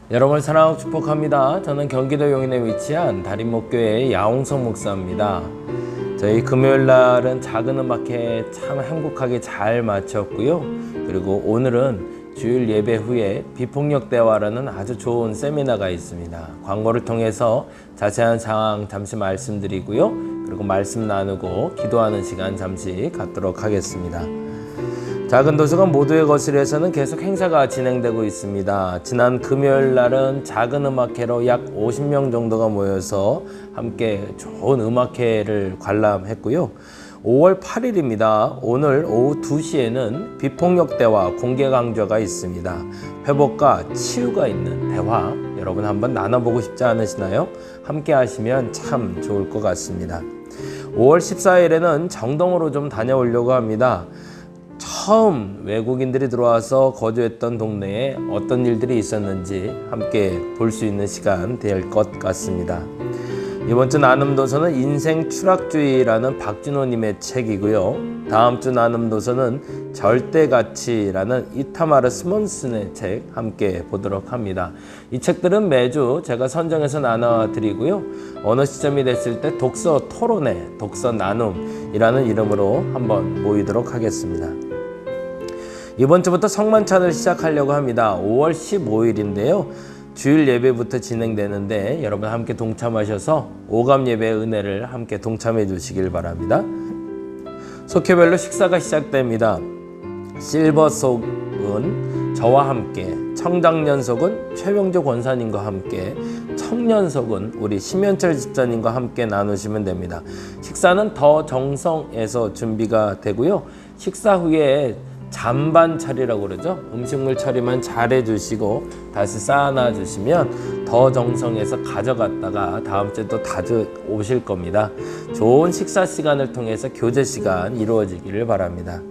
여러분을 사랑하고 축복합니다. 저는 경기도 용인에 위치한 다림목교회 야홍성 목사입니다. 저희 금요일 날은 작은 음악회 참 행복하게 잘 마쳤고요. 그리고 오늘은 주일 예배 후에 비폭력 대화라는 아주 좋은 세미나가 있습니다. 광고를 통해서 자세한 상황 잠시 말씀드리고요. 그리고 말씀 나누고 기도하는 시간 잠시 갖도록 하겠습니다. 작은 도서관 모두의 거실에서는 계속 행사가 진행되고 있습니다. 지난 금요일 날은 작은 음악회로 약 50명 정도가 모여서 함께 좋은 음악회를 관람했고요. 5월 8일입니다. 오늘 오후 2시에는 비폭력 대화 공개 강좌가 있습니다. 회복과 치유가 있는 대화 여러분 한번 나눠보고 싶지 않으시나요? 함께 하시면 참 좋을 것 같습니다. 5월 14일에는 정동으로 좀 다녀오려고 합니다. 처음 외국인들이 들어와서 거주했던 동네에 어떤 일들이 있었는지 함께 볼 수 있는 시간 될 것 같습니다. 이번 주 나눔도서는 인생 추락주의라는 박준호님의 책이고요. 다음 주 나눔도서는 절대가치라는 이타마르 스몬슨의 책 함께 보도록 합니다. 이 책들은 매주 제가 선정해서 나눠드리고요. 어느 시점이 됐을 때 독서 토론회, 독서 나눔이라는 이름으로 한번 모이도록 하겠습니다. 이번 주부터 성만찬을 시작하려고 합니다. 5월 15일인데요. 주일 예배부터 진행되는데 여러분 함께 동참하셔서 오감 예배의 은혜를 함께 동참해 주시길 바랍니다. 속회별로 식사가 시작됩니다. 실버속은 저와 함께, 청장년속은 최병조 권사님과 함께, 청년속은 우리 심현철 집사님과 함께 나누시면 됩니다. 식사는 더 정성에서 준비가 되고요. 식사 후에 잔반 처리라고 그러죠. 음식물 처리만 잘 해주시고 다시 쌓아놔 주시면 더 정성해서 가져갔다가 다음 주에 또 가져오실 겁니다. 좋은 식사 시간을 통해서 교제 시간 이루어지기를 바랍니다.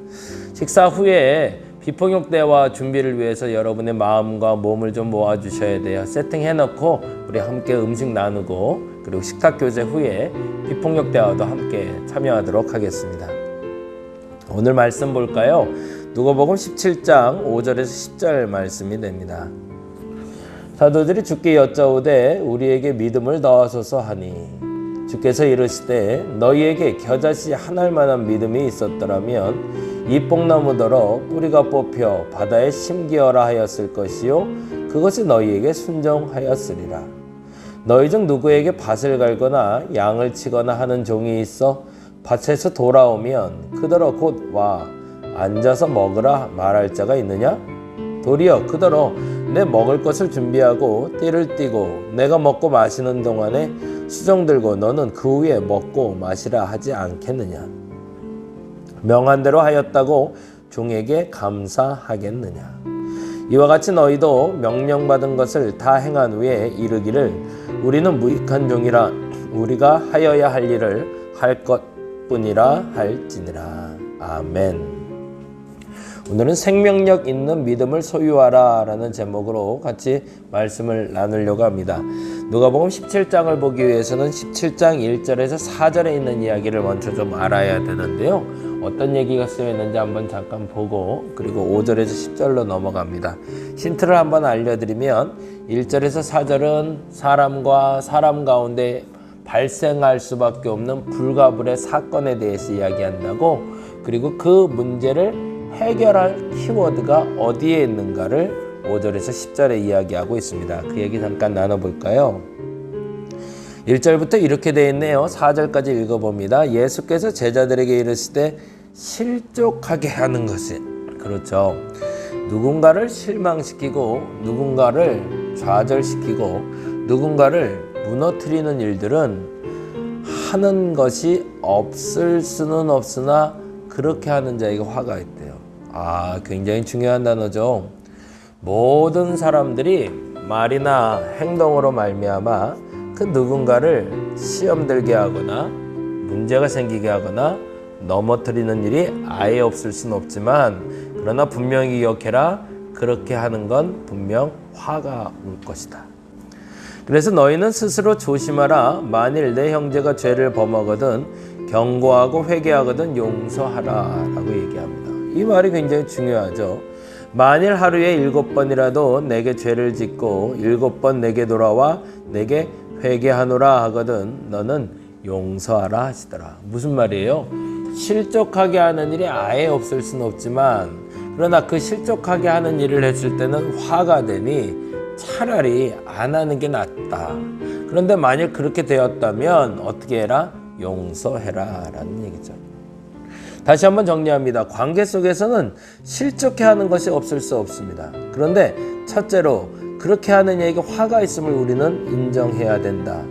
식사 후에 비폭력 대화 준비를 위해서 여러분의 마음과 몸을 좀 모아주셔야 돼요. 세팅해 놓고 우리 함께 음식 나누고 그리고 식탁 교제 후에 비폭력 대화도 함께 참여하도록 하겠습니다. 오늘 말씀 볼까요? 누가복음 17장 5절에서 10절 말씀이 됩니다. 사도들이 주께 여짜오되 우리에게 믿음을 더하소서 하니 주께서 이르시되 너희에게 겨자씨 한 알만한 믿음이 있었더라면 이 뽕나무더러 뿌리가 뽑혀 바다에 심기어라 하였을 것이요 그것이 너희에게 순종하였으리라. 너희 중 누구에게 밭을 갈거나 양을 치거나 하는 종이 있어 밭에서 돌아오면 그더러 곧 와 앉아서 먹으라 말할 자가 있느냐? 도리어 그더러 내 먹을 것을 준비하고 띠를 띠고 내가 먹고 마시는 동안에 수정 들고 너는 그 후에 먹고 마시라 하지 않겠느냐? 명한 대로 하였다고 종에게 감사하겠느냐? 이와 같이 너희도 명령받은 것을 다 행한 후에 이르기를 우리는 무익한 종이라 우리가 하여야 할 일을 할 것뿐이라 할지니라. 아멘. 오늘은 생명력 있는 믿음을 소유하라 라는 제목으로 같이 말씀을 나누려고 합니다. 누가복음 17장을 보기 위해서는 17장 1절에서 4절에 있는 이야기를 먼저 좀 알아야 되는데요. 어떤 얘기가 쓰여 있는지 한번 잠깐 보고 그리고 5절에서 10절로 넘어갑니다. 힌트를 한번 알려드리면 1절에서 4절은 사람과 사람 가운데 발생할 수밖에 없는 불가불의 사건에 대해서 이야기한다고 그리고 그 문제를 해결할 키워드가 어디에 있는가를 5절에서 10절에 이야기하고 있습니다. 그 얘기 잠깐 나눠볼까요? 1절부터 이렇게 되어 있네요. 4절까지 읽어봅니다. 예수께서 제자들에게 이르시되 실족하게 하는 것이 그렇죠. 누군가를 실망시키고 누군가를 좌절시키고 누군가를 무너뜨리는 일들은 하는 것이 없을 수는 없으나 그렇게 하는 자에게 화가 있대요. 굉장히 중요한 단어죠. 모든 사람들이 말이나 행동으로 말미암아 그 누군가를 시험 들게 하거나 문제가 생기게 하거나 넘어뜨리는 일이 아예 없을 수는 없지만 그러나 분명히 기억해라. 그렇게 하는 건 분명 화가 올 것이다. 그래서 너희는 스스로 조심하라. 만일 내 형제가 죄를 범하거든 경고하고 회개하거든 용서하라 라고 얘기합니다. 이 말이 굉장히 중요하죠. 만일 하루에 7번이라도 내게 죄를 짓고 7번 내게 돌아와 내게 회개하노라 하거든 너는 용서하라 하시더라. 무슨 말이에요? 실족하게 하는 일이 아예 없을 수는 없지만 그러나 그 실족하게 하는 일을 했을 때는 화가 되니 차라리 안 하는 게 낫다. 그런데 만일 그렇게 되었다면 어떻게 해라? 용서해라 라는 얘기죠. 다시 한번 정리합니다. 관계 속에서는 실족해 하는 것이 없을 수 없습니다. 그런데 첫째로 그렇게 하는 이에게 화가 있음을 우리는 인정해야 된다.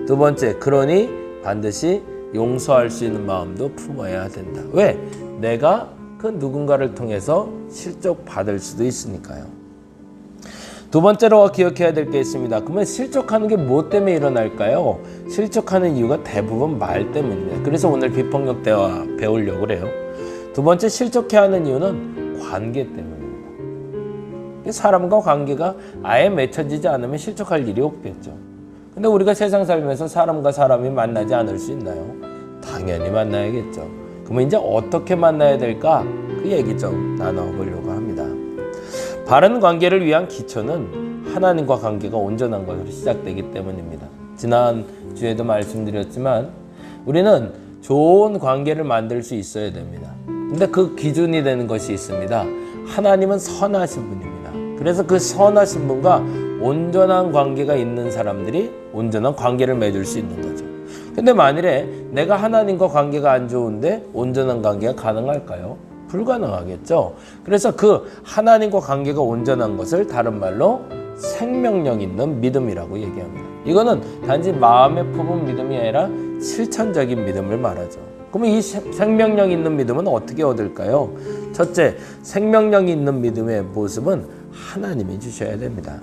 두 번째, 그러니 반드시 용서할 수 있는 마음도 품어야 된다. 왜? 내가 그 누군가를 통해서 실족받을 수도 있으니까요. 두 번째로 기억해야 될 게 있습니다. 그러면 실족하는 게 뭐 때문에 일어날까요? 실족하는 이유가 대부분 말 때문입니다. 그래서 오늘 비폭력 대화 배우려고 그래요. 두 번째 실족해하는 이유는 관계 때문입니다. 사람과 관계가 아예 맺혀지지 않으면 실족할 일이 없겠죠. 근데 우리가 세상 살면서 사람과 사람이 만나지 않을 수 있나요? 당연히 만나야겠죠. 그러면 이제 어떻게 만나야 될까? 그 얘기 좀 나눠보려고 합니다. 바른 관계를 위한 기초는 하나님과 관계가 온전한 것으로 시작되기 때문입니다. 지난 주에도 말씀드렸지만 우리는 좋은 관계를 만들 수 있어야 됩니다. 근데 그 기준이 되는 것이 있습니다. 하나님은 선하신 분입니다. 그래서 그 선하신 분과 온전한 관계가 있는 사람들이 온전한 관계를 맺을 수 있는 거죠. 근데 만일에 내가 하나님과 관계가 안 좋은데 온전한 관계가 가능할까요? 불가능하겠죠. 그래서 그 하나님과 관계가 온전한 것을 다른 말로 생명력 있는 믿음이라고 얘기합니다. 이거는 단지 마음에 품은 믿음이 아니라 실천적인 믿음을 말하죠. 그러면 이 생명력 있는 믿음은 어떻게 얻을까요? 첫째, 생명력 있는 믿음의 모습은 하나님이 주셔야 됩니다.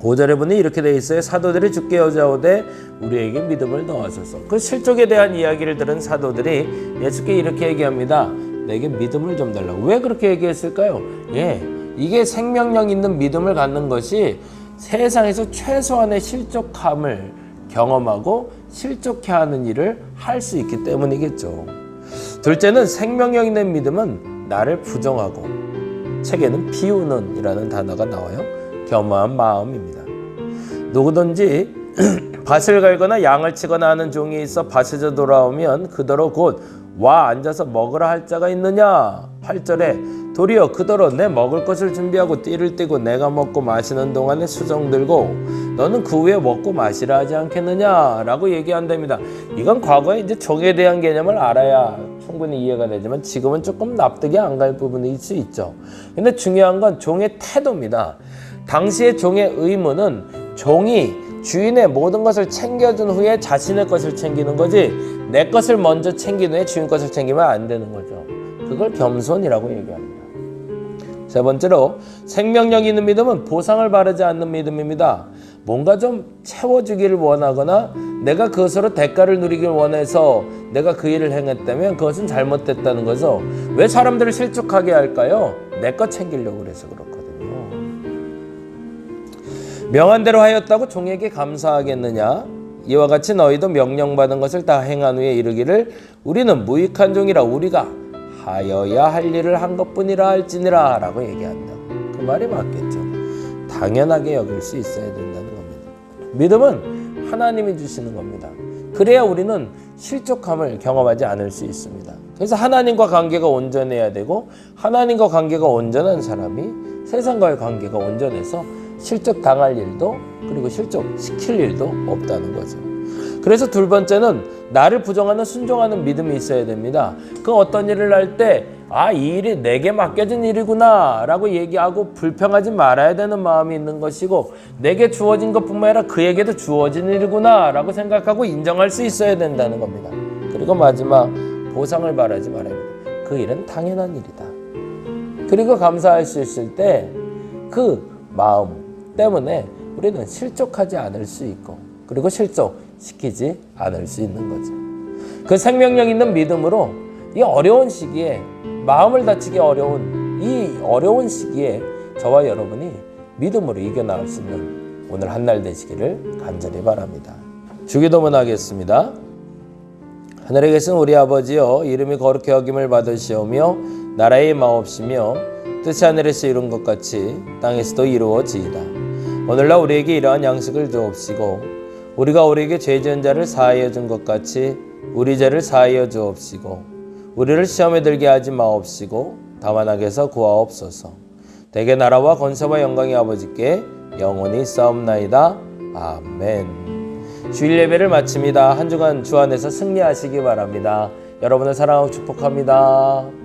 5절에 보니 이렇게 되어 있어요. 사도들이 주께 여짜오되 우리에게 믿음을 넣어소서. 그 실족에 대한 이야기를 들은 사도들이 예수께 이렇게 얘기합니다. 내게 믿음을 좀 달라고. 왜 그렇게 얘기했을까요? 이게 생명력 있는 믿음을 갖는 것이 세상에서 최소한의 실족함을 경험하고 실족해 하는 일을 할 수 있기 때문이겠죠. 둘째는 생명력 있는 믿음은 나를 부정하고, 책에는 비우는 이라는 단어가 나와요. 겸허한 마음입니다. 누구든지 밭을 갈거나 양을 치거나 하는 종이 있어 밭에서 돌아오면 그더러 곧 와 앉아서 먹으라 할 자가 있느냐. 8절에 도리어 그더러 내 먹을 것을 준비하고 띠를 띠고 내가 먹고 마시는 동안에 수정 들고 너는 그 후에 먹고 마시라 하지 않겠느냐 라고 얘기한답니다. 이건 과거에 이제 종에 대한 개념을 알아야 충분히 이해가 되지만 지금은 조금 납득이 안 갈 부분일 수 있죠. 근데 중요한 건 종의 태도입니다. 당시의 종의 의무는 종이 주인의 모든 것을 챙겨준 후에 자신의 것을 챙기는 거지 내 것을 먼저 챙긴 후에 주인 것을 챙기면 안 되는 거죠. 그걸 겸손이라고 얘기합니다. 세 번째로 생명력 있는 믿음은 보상을 바라지 않는 믿음입니다. 뭔가 좀 채워주기를 원하거나 내가 그것으로 대가를 누리길 원해서 내가 그 일을 행했다면 그것은 잘못됐다는 거죠. 왜 사람들을 실족하게 할까요? 내 것 챙기려고 그래서 그렇거든요. 명한 대로 하였다고 종에게 감사하겠느냐? 이와 같이 너희도 명령받은 것을 다 행한 후에 이르기를 우리는 무익한 종이라 우리가 하여야 할 일을 한 것뿐이라 할지니라 라고 얘기한다. 그 말이 맞겠죠. 당연하게 여길 수 있어야 된다는 겁니다. 믿음은 하나님이 주시는 겁니다. 그래야 우리는 실족함을 경험하지 않을 수 있습니다. 그래서 하나님과 관계가 온전해야 되고 하나님과 관계가 온전한 사람이 세상과의 관계가 온전해서 실족당할 일도 그리고 실족시킬 일도 없다는 거죠. 그래서 둘 번째는 나를 부정하는 순종하는 믿음이 있어야 됩니다. 그 어떤 일을 할 때 이 일이 내게 맡겨진 일이구나 라고 얘기하고 불평하지 말아야 되는 마음이 있는 것이고 내게 주어진 것뿐만 아니라 그에게도 주어진 일이구나 라고 생각하고 인정할 수 있어야 된다는 겁니다. 그리고 마지막 보상을 바라지 말아야 됩니다. 그 일은 당연한 일이다. 그리고 감사할 수 있을 때 그 마음 때문에 우리는 실족하지 않을 수 있고 그리고 실족시키지 않을 수 있는 거죠. 그 생명력 있는 믿음으로 이 어려운 시기에 마음을 다치기 어려운 이 어려운 시기에 저와 여러분이 믿음으로 이겨나갈 수 있는 오늘 한날 되시기를 간절히 바랍니다. 주기도문 하겠습니다. 하늘에 계신 우리 아버지여 이름이 거룩히 여김을 받으시오며 나라의 마옵시며 뜻이 하늘에서 이룬 것 같이 땅에서도 이루어지이다. 오늘날 우리에게 이러한 양식을 주옵시고 우리가 우리에게 죄 지은 자를 사하여 준 것 같이 우리 죄를 사하여 주옵시고 우리를 시험에 들게 하지 마옵시고 다만 악에서 구하옵소서. 대개 나라와 권세와 영광이 아버지께 영원히 있사옵나이다. 아멘. 주일 예배를 마칩니다. 한 주간 주 안에서 승리하시기 바랍니다. 여러분을 사랑하고 축복합니다.